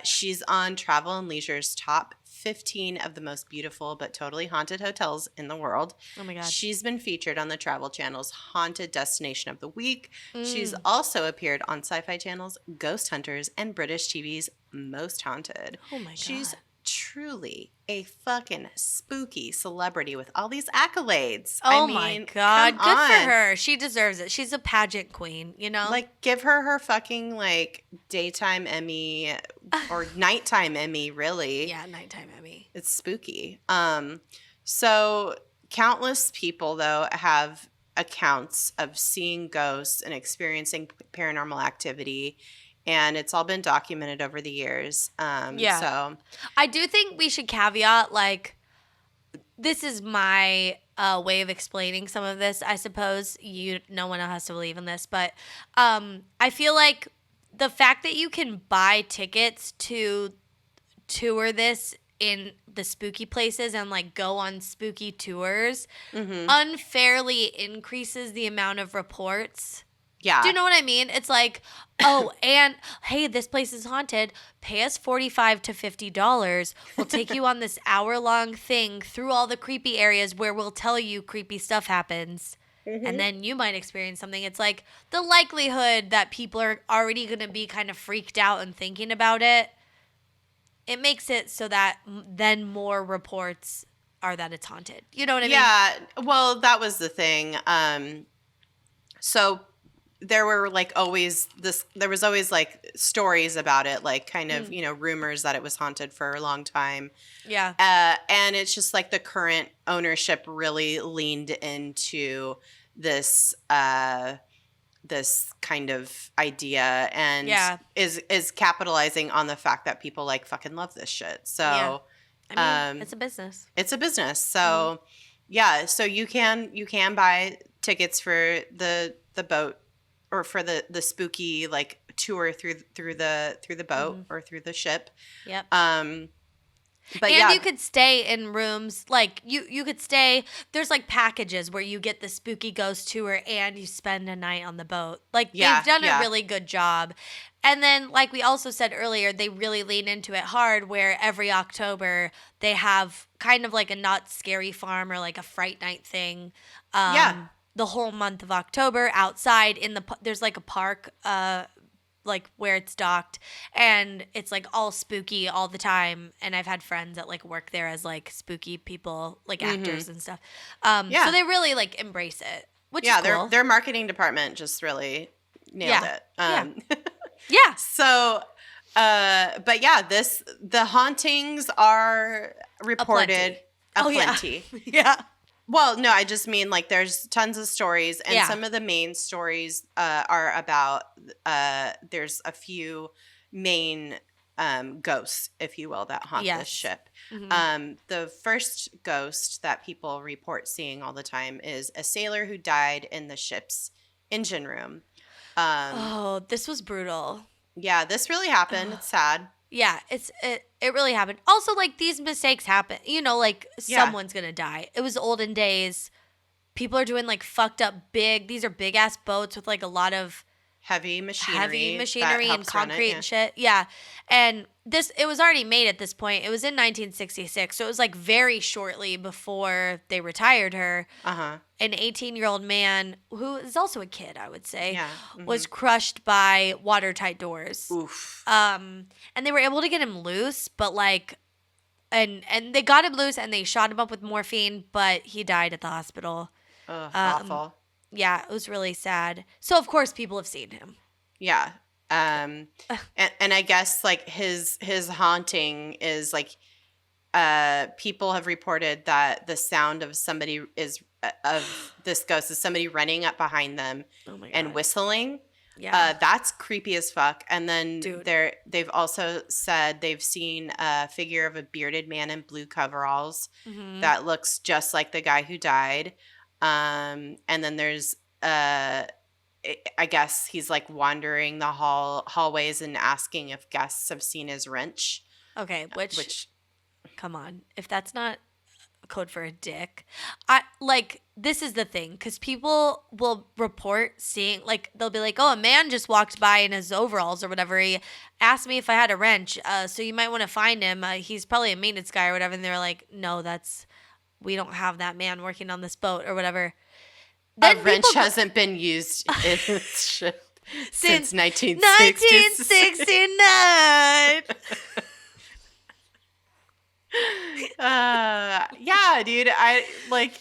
She's on Travel and Leisure's top 15 of the most beautiful but totally haunted hotels in the world. Oh my God. She's been featured on the Travel Channel's Haunted Destination of the Week. She's also appeared on Sci-Fi Channel's Ghost Hunters and British TV's Most Haunted. Oh my God. She's truly a fucking spooky celebrity with all these accolades. Oh my God. Good for her. She deserves it. She's a pageant queen, you know? Like, give her fucking, like, daytime Emmy or nighttime Emmy, really. Yeah, nighttime Emmy. It's spooky. So countless people, though, have accounts of seeing ghosts and experiencing paranormal activity. And it's all been documented over the years. So I do think we should caveat, like, this is my way of explaining some of this. I suppose no one else has to believe in this, but I feel like the fact that you can buy tickets to tour this in the spooky places and like go on spooky tours unfairly increases the amount of reports. Yeah. Do you know what I mean? It's like, oh, and hey, this place is haunted. Pay us $45 to $50. We'll take you on this hour-long thing through all the creepy areas where we'll tell you creepy stuff happens. And then you might experience something. It's like the likelihood that people are already going to be kind of freaked out and thinking about it. It makes it so that then more reports are that it's haunted. You know what I mean? Yeah. Well, that was the thing. So there were like there was always like stories about it, like kind of, you know, rumors that it was haunted for a long time. Yeah. And it's just like the current ownership really leaned into this this kind of idea and is capitalizing on the fact that people like fucking love this shit. So I mean, it's a business. It's a business. So so you can buy tickets for the boat or for the spooky like tour through the boat or through the ship. Yep. But and you could stay in rooms like you could stay. There's like packages where you get the spooky ghost tour and you spend a night on the boat. Like they've done a really good job. And then like we also said earlier, they really lean into it hard where every October they have kind of like a not scary farm or like a fright night thing. The whole month of October outside there's like a park like where it's docked and it's like all spooky all the time, and I've had friends that like work there as like spooky people, like actors and stuff. So they really like embrace it, which is cool. Their marketing department just really nailed it. Yeah. So but the hauntings are reported aplenty. Yeah. Well, no, I just mean like there's tons of stories, and some of the main stories are about there's a few main ghosts, if you will, that haunt this ship. The first ghost that people report seeing all the time is a sailor who died in the ship's engine room. This was brutal. Yeah, this really happened. It's sad. Yeah, it really happened. Also, like, these mistakes happen. You know, like, someone's gonna die. It was olden days. People are doing, like, fucked up these are big ass boats with, like, a lot of heavy machinery and concrete and shit. Yeah. And it was already made at this point. It was in 1966. So it was like very shortly before they retired her. An 18-year-old man who is also a kid, I would say, was crushed by watertight doors. Oof. And they were able to get him loose, but like, and they got him loose and they shot him up with morphine, but he died at the hospital. Awful. Yeah, it was really sad. So of course people have seen him. Yeah. And I guess like his haunting is like people have reported that the sound of this ghost is somebody running up behind them and whistling. Yeah. That's creepy as fuck. And then they've also said they've seen a figure of a bearded man in blue coveralls that looks just like the guy who died. And then there's I guess he's like wandering the hallways and asking if guests have seen his wrench. Okay, which come on, if that's not code for a dick, this is the thing, because people will report seeing, like, they'll be like, oh, a man just walked by in his overalls or whatever. He asked me if I had a wrench, so you might want to find him. He's probably a maintenance guy or whatever. And they're like, no, we don't have that man working on this boat or whatever. Then a wrench hasn't been used in this ship since 1969. Yeah, dude.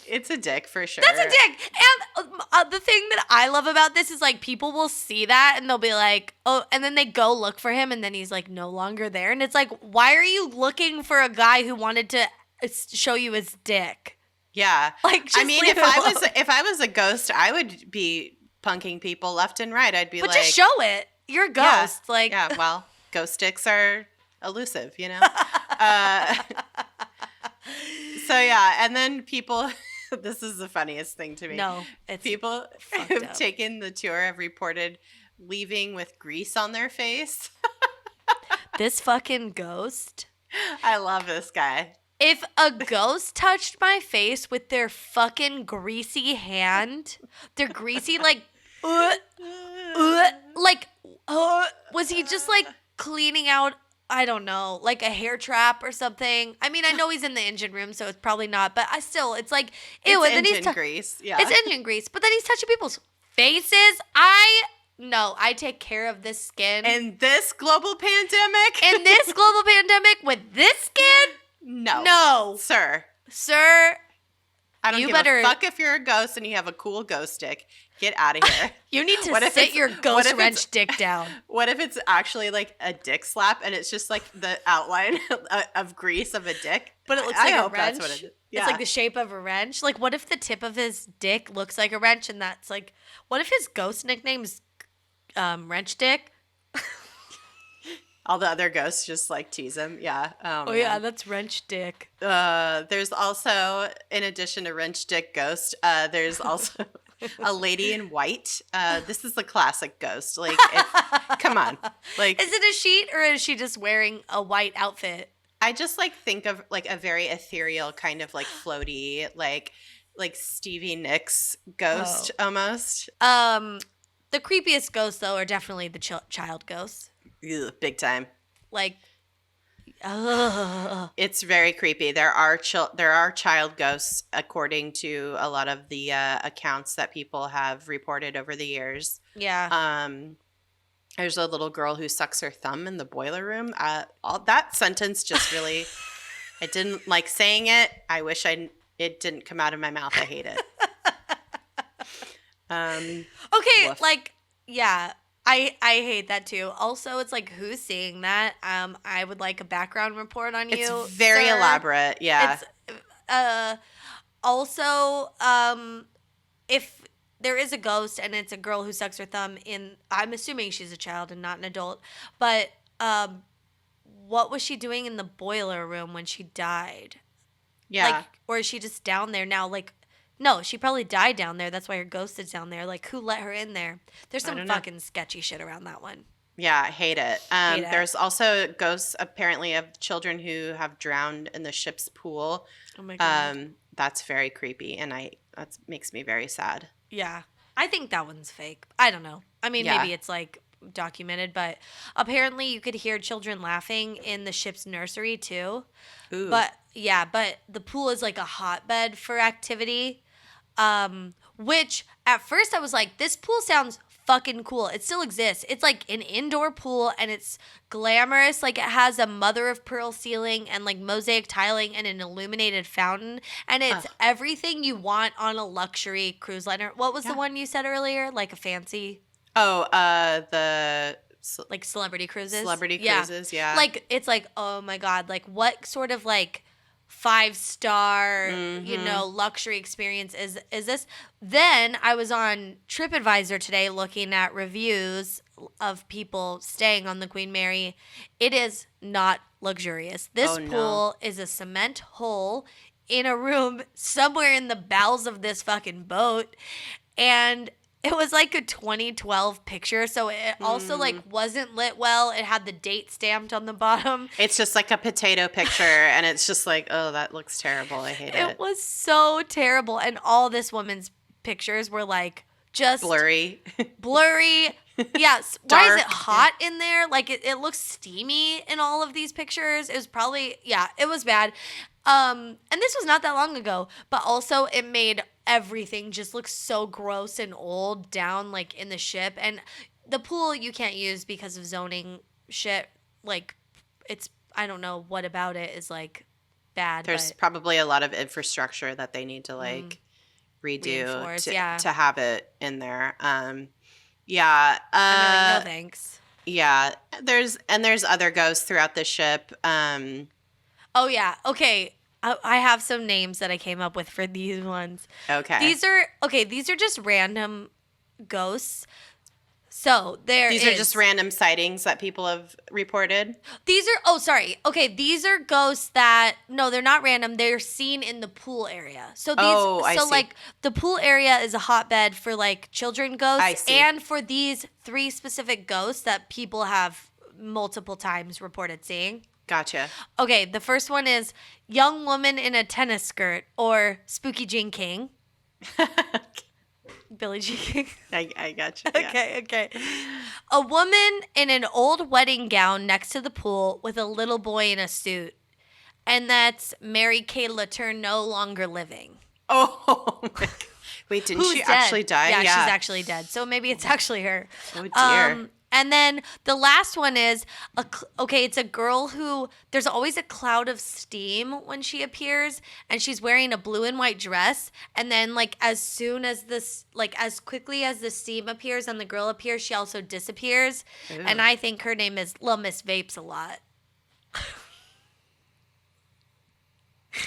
It's a dick for sure. That's a dick. And the thing that I love about this is, like, people will see that and they'll be like, oh, and then they go look for him and then he's like no longer there. And it's like, why are you looking for a guy who wanted to show you his dick? Yeah. Like, just if I was a ghost, I would be punking people left and right. I'd be but just show it. You're a ghost. Yeah, well, ghost sticks are elusive, you know? So yeah, and then people this is the funniest thing to me. No, it's people who've taken the tour have reported leaving with grease on their face. This fucking ghost. I love this guy. If a ghost touched my face with their fucking greasy hand, their greasy, like, was he just, like, cleaning out, I don't know, like a hair trap or something? I mean, I know he's in the engine room, so it's probably not, but it's like, ew. It's engine grease, yeah. It's engine grease, but then he's touching people's faces. I take care of this skin. In this global pandemic? With this skin? No. Sir. I don't give a fuck if you're a ghost and you have a cool ghost stick. Get out of here. You need to sit your ghost wrench dick down. What if it's actually like a dick slap and it's just like the outline of grease of a dick? But it looks like a wrench. That's what it is. Yeah. It's like the shape of a wrench. Like, what if the tip of his dick looks like a wrench and that's like, what if his ghost nickname's Wrench Dick? All the other ghosts just like tease him. Yeah. Yeah, that's Wrench Dick. There's also, in addition to Wrench Dick Ghost, there's also a lady in white. This is the classic ghost. Like, come on. Like, is it a sheet or is she just wearing a white outfit? I just like think of like a very ethereal kind of like floaty, like Stevie Nicks ghost almost. The creepiest ghosts though are definitely the child ghosts. Ugh, big time. Like, it's very creepy. There are child ghosts, according to a lot of the accounts that people have reported over the years. Yeah. There's a little girl who sucks her thumb in the boiler room. All that sentence just really, I didn't like saying it. I wish it didn't come out of my mouth. I hate it. Okay, woof. Like, yeah. I hate that too. Also, it's like, who's seeing that? I would like a background report on you. It's very elaborate, yeah. It's also, if there is a ghost and it's a girl who sucks her thumb in, I'm assuming she's a child and not an adult, but what was she doing in the boiler room when she died? Yeah. Like, or is she just down there now? Like, no, she probably died down there. That's why her ghost is down there. Like, who let her in there? There's some fucking sketchy shit around that one. Yeah, I hate it. Hate it. There's also ghosts apparently of children who have drowned in the ship's pool. Oh my God. That's very creepy, and that makes me very sad. Yeah. I think that one's fake. I don't know. I mean, maybe it's like documented, but apparently you could hear children laughing in the ship's nursery too. Ooh. But the pool is like a hotbed for activity. Which at first I was like, this pool sounds fucking cool. It still exists. It's like an indoor pool and it's glamorous. Like it has a mother of pearl ceiling and like mosaic tiling and an illuminated fountain. And it's everything you want on a luxury cruise liner. What was the one you said earlier? Like a fancy? Oh, like celebrity cruises? Celebrity cruises, yeah. Like it's like, oh my God, like what sort of like 5-star, luxury experience is this? Then I was on TripAdvisor today looking at reviews of people staying on the Queen Mary. It is not luxurious. This pool is a cement hole in a room somewhere in the bowels of this fucking boat. And it was like a 2012 picture, so it also like wasn't lit well. It had the date stamped on the bottom. It's just like a potato picture, and it's just like, oh, that looks terrible. I hate it. It was so terrible, and all this woman's pictures were like just blurry. Yes. Dark. Why is it hot in there? Like it looks steamy in all of these pictures. It was probably it was bad. And this was not that long ago, but also it made everything just look so gross and old down like in the ship. And the pool you can't use because of zoning shit. Like I don't know what about it is like bad. There's probably a lot of infrastructure that they need to like redo to have it in there. And they're like, no thanks. Yeah. There's other ghosts throughout the ship. Oh yeah. Okay. I have some names that I came up with for these ones. Okay. These are just random ghosts. So these are just random sightings that people have reported. These are ghosts that they're not random. They're seen in the pool area. So I see. Like the pool area is a hotbed for like children ghosts and for these 3 specific ghosts that people have multiple times reported seeing. Gotcha. Okay, the first one is young woman in a tennis skirt or Spooky Jean King. Billie Jean King. I gotcha. Yeah. Okay. A woman in an old wedding gown next to the pool with a little boy in a suit. And that's Mary Kay Latourne no longer living. Oh, my God. Wait, didn't she actually die? Yeah, she's actually dead. So maybe it's actually her. Oh, dear. And then the last one is, it's a girl who, there's always a cloud of steam when she appears, and she's wearing a blue and white dress, and then, like, as quickly as the steam appears and the girl appears, she also disappears, Ooh. And I think her name is Lil Miss Vapes a lot.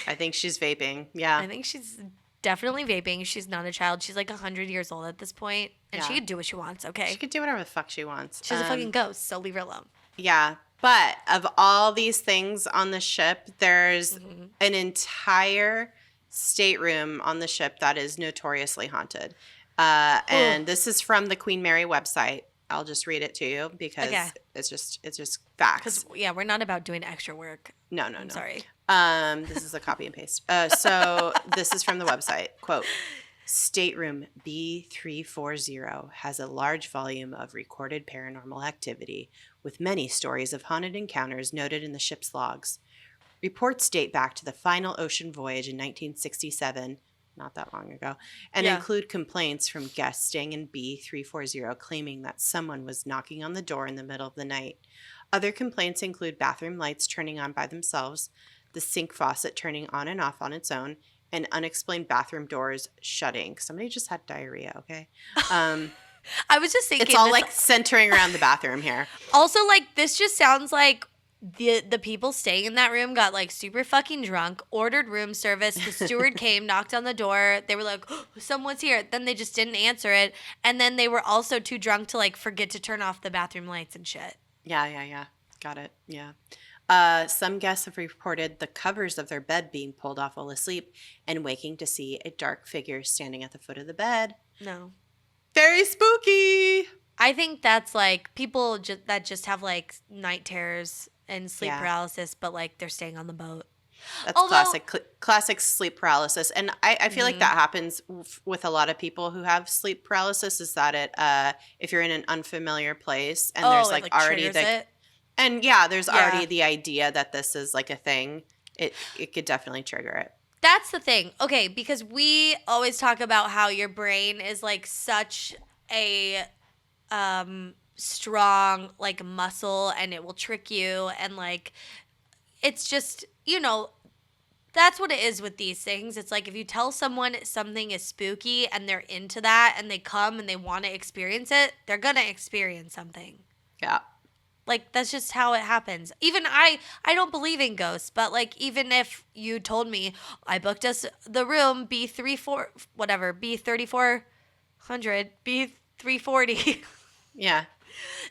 I think she's vaping, yeah. I think she's definitely vaping. She's not a child. She's like 100 years old at this point, and she could do what she wants, okay? She could do whatever the fuck she wants. She's a fucking ghost, so leave her alone. Yeah, but of all these things on the ship, there's an entire stateroom on the ship that is notoriously haunted. And this is from the Queen Mary website. I'll just read it to you because it's just facts. Because we're not about doing extra work. No. Sorry. This is a copy and paste. So this is from the website. Quote, Stateroom B340 has a large volume of recorded paranormal activity with many stories of haunted encounters noted in the ship's logs. Reports date back to the final ocean voyage in 1967, not that long ago, and include complaints from guests staying in B340 claiming that someone was knocking on the door in the middle of the night. Other complaints include bathroom lights turning on by themselves, the sink faucet turning on and off on its own, and unexplained bathroom doors shutting. Somebody just had diarrhea, okay? I was just thinking. It's all like centering around the bathroom here. Also, like, this just sounds like the people staying in that room got like super fucking drunk, ordered room service. The steward came, knocked on the door. They were like, oh, someone's here. Then they just didn't answer it. And then they were also too drunk to like forget to turn off the bathroom lights and shit. Yeah. Got it. Yeah. Some guests have reported the covers of their bed being pulled off while asleep and waking to see a dark figure standing at the foot of the bed. No. Very spooky. I think that's like people that just have like night terrors and sleep paralysis, but like they're staying on the boat. That's classic sleep paralysis. And I feel like that happens with a lot of people who have sleep paralysis, is that if you're in an unfamiliar place and there's like already there's already the idea that this is like a thing, it could definitely trigger it. That's the thing. Okay, because we always talk about how your brain is like such a strong like muscle, and it will trick you, and like it's just, that's what it is with these things. It's like if you tell someone something is spooky and they're into that and they come and they want to experience it, they're going to experience something. Yeah. Like, that's just how it happens. Even I don't believe in ghosts, but like, even if you told me I booked us the room B3400, B340. Yeah.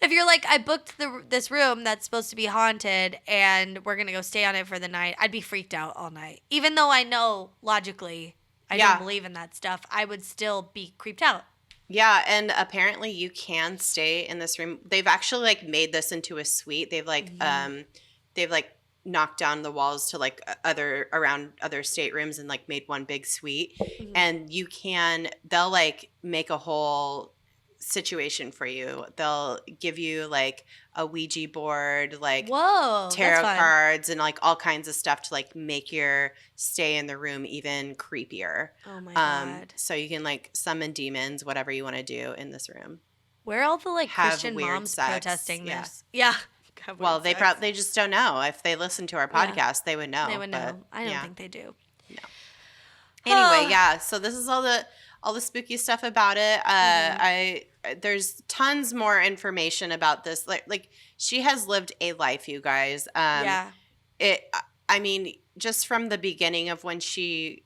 If you're like, I booked this room that's supposed to be haunted and we're going to go stay on it for the night, I'd be freaked out all night. Even though I know logically I don't believe in that stuff, I would still be creeped out. Yeah, and apparently you can stay in this room. They've actually like made this into a suite. They've like knocked down the walls to like around other staterooms and like made one big suite. Mm-hmm. And they'll like make a whole situation for you. They'll give you like a Ouija board, like tarot cards, and like all kinds of stuff to like make your stay in the room even creepier. Oh my God. So you can like summon demons, whatever you want to do in this room. Where are all the like Christian moms protesting this? Yeah. Well, they just don't know. If they listen to our podcast, they would know. They would know. I don't think they do. No. Anyway, so this is all the spooky stuff about it. There's tons more information about this. Like she has lived a life, you guys. I mean, just from the beginning of when she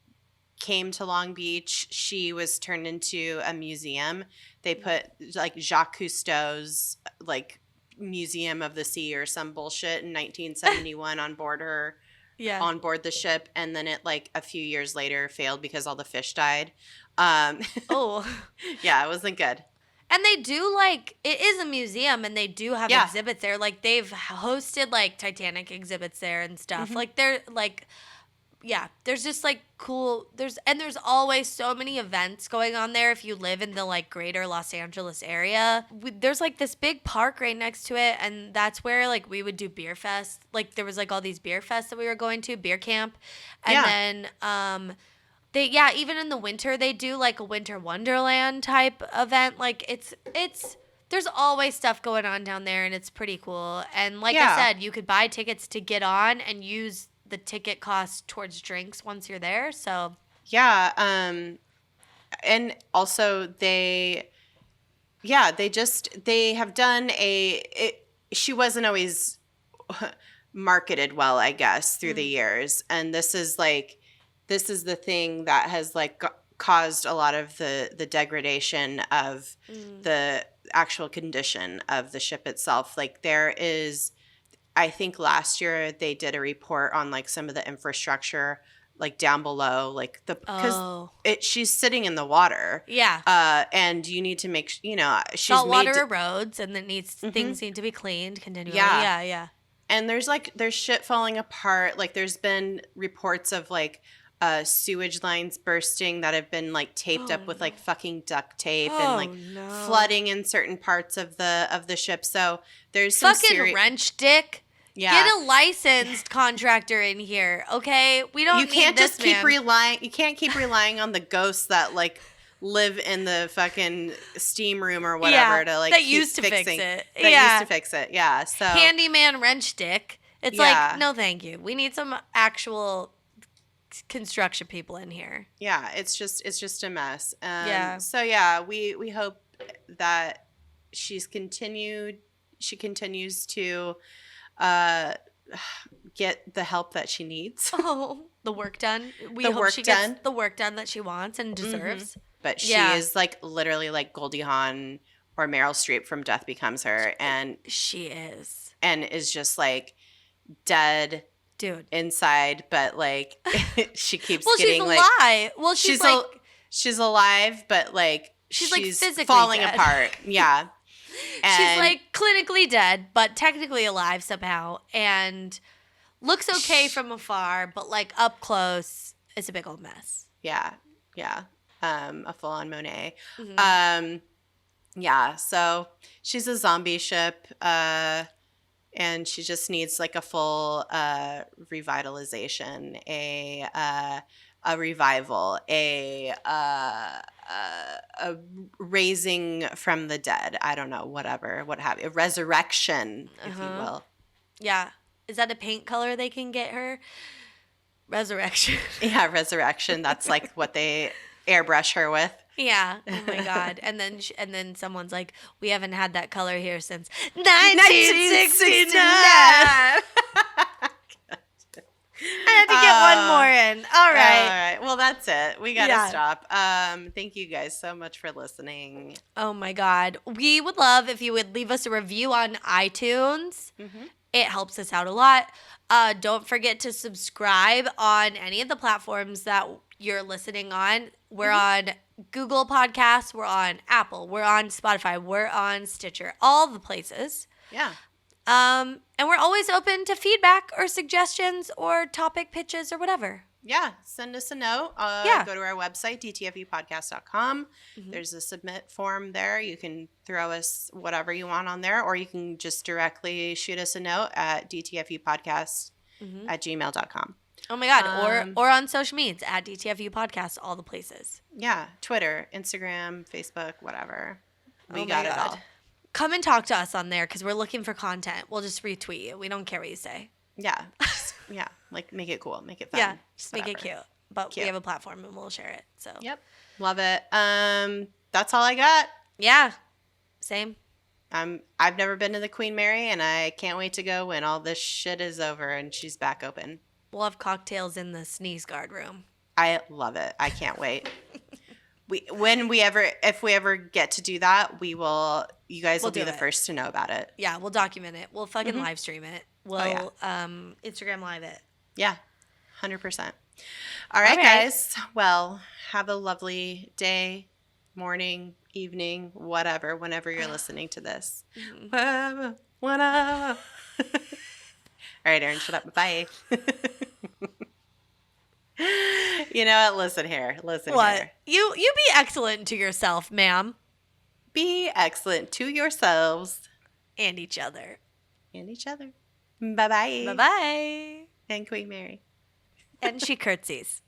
came to Long Beach, she was turned into a museum. They put like Jacques Cousteau's like Museum of the Sea or some bullshit in 1971 on board the ship, and then it like a few years later failed because all the fish died. Yeah, it wasn't good. And they do like, it is a museum and they do have exhibits there. Like they've hosted like Titanic exhibits there and stuff. Mm-hmm. Like they're like, there's just like cool, there's always so many events going on there if you live in the like greater Los Angeles area. There's like this big park right next to it, and that's where like we would do beer fest. Like there was like all these beer fests that we were going to, beer camp. And then even in the winter they do like a winter wonderland type event. Like there's always stuff going on down there, and it's pretty cool. And like I said, you could buy tickets to get on and use the ticket cost towards drinks once you're there. So and also they have done she wasn't always marketed well, I guess, through the years, and this is the thing that has like caused a lot of the degradation of the actual condition of the ship itself. Like there is, I think last year they did a report on like some of the infrastructure like down below, like because she's sitting in the water. Yeah. And you need to make she's saltwater erodes, and things need to be cleaned continually. Yeah. And there's shit falling apart. Like there's been reports of like sewage lines bursting that have been like taped up with like fucking duct tape and like flooding in certain parts of the ship. So there's some fucking wrench dick. Yeah. Get a licensed contractor in here, okay? We don't. You can't just keep relying. You can't keep relying on the ghosts that like live in the fucking steam room or whatever to like that used to fix it. Used to fix it. Yeah. So handyman wrench dick. It's like, no, thank you. We need some actual construction people in here. Yeah, it's just a mess. So we hope that she continues to get the help that she needs. The work done. We hope she gets the work done that she wants and deserves. Mm-hmm. But she is like literally like Goldie Hawn or Meryl Streep from Death Becomes Her, and she is just like dead. Dude, inside, but like she keeps getting she's like alive. Well, she's alive, but like she's like physically falling dead. Apart. Yeah. She's like clinically dead, but technically alive somehow, and looks okay from afar, but like up close, it's a big old mess. Yeah. A full-on Monet. Mm-hmm. Yeah. So she's a zombie ship, and she just needs like a full revitalization, a revival, a raising from the dead. I don't know, whatever, what have you, a resurrection, if you will. Yeah. Is that a paint color they can get her? Resurrection. Yeah, resurrection. That's like what they airbrush her with. Yeah. Oh my God. And then someone's like, we haven't had that color here since 1969. I had to get one more in. All right. Well, that's it. We got to stop. Thank you guys so much for listening. Oh my God. We would love if you would leave us a review on iTunes. Mm-hmm. It helps us out a lot. Don't forget to subscribe on any of the platforms that you're listening on. We're on Google Podcasts. We're on Apple. We're on Spotify. We're on Stitcher. All the places. Yeah. And we're always open to feedback or suggestions or topic pitches or whatever. Yeah. Send us a note. Go to our website, DTFUpodcast.com. Mm-hmm. There's a submit form there. You can throw us whatever you want on there, or you can just directly shoot us a note at DTFUpodcast@gmail.com. Oh my God. Or on social media at DTFU Podcast, all the places. Yeah. Twitter, Instagram, Facebook, whatever. We got it all. Come and talk to us on there because we're looking for content. We'll just retweet you. We don't care what you say. Yeah. Yeah. Like, make it cool. Make it fun. Yeah. Just make it cute. But we have a platform and we'll share it. So. Yep. Love it. That's all I got. Yeah. Same. I've never been to the Queen Mary, and I can't wait to go when all this shit is over and she's back open. We'll have cocktails in the sneeze guard room. I love it. I can't wait. If we ever get to do that, you guys will be the first to know about it. Yeah, we'll document it. We'll fucking live stream it. We'll Instagram live it. Yeah, 100%. All right, guys. Well, have a lovely day, morning, evening, whatever, whenever you're listening to this. Whatever. All right, Erin, shut up. Bye. You know what? Listen here. What? You be excellent to yourself, ma'am. Be excellent to yourselves. And each other. Bye-bye. Bye-bye. And Queen Mary. And she curtsies.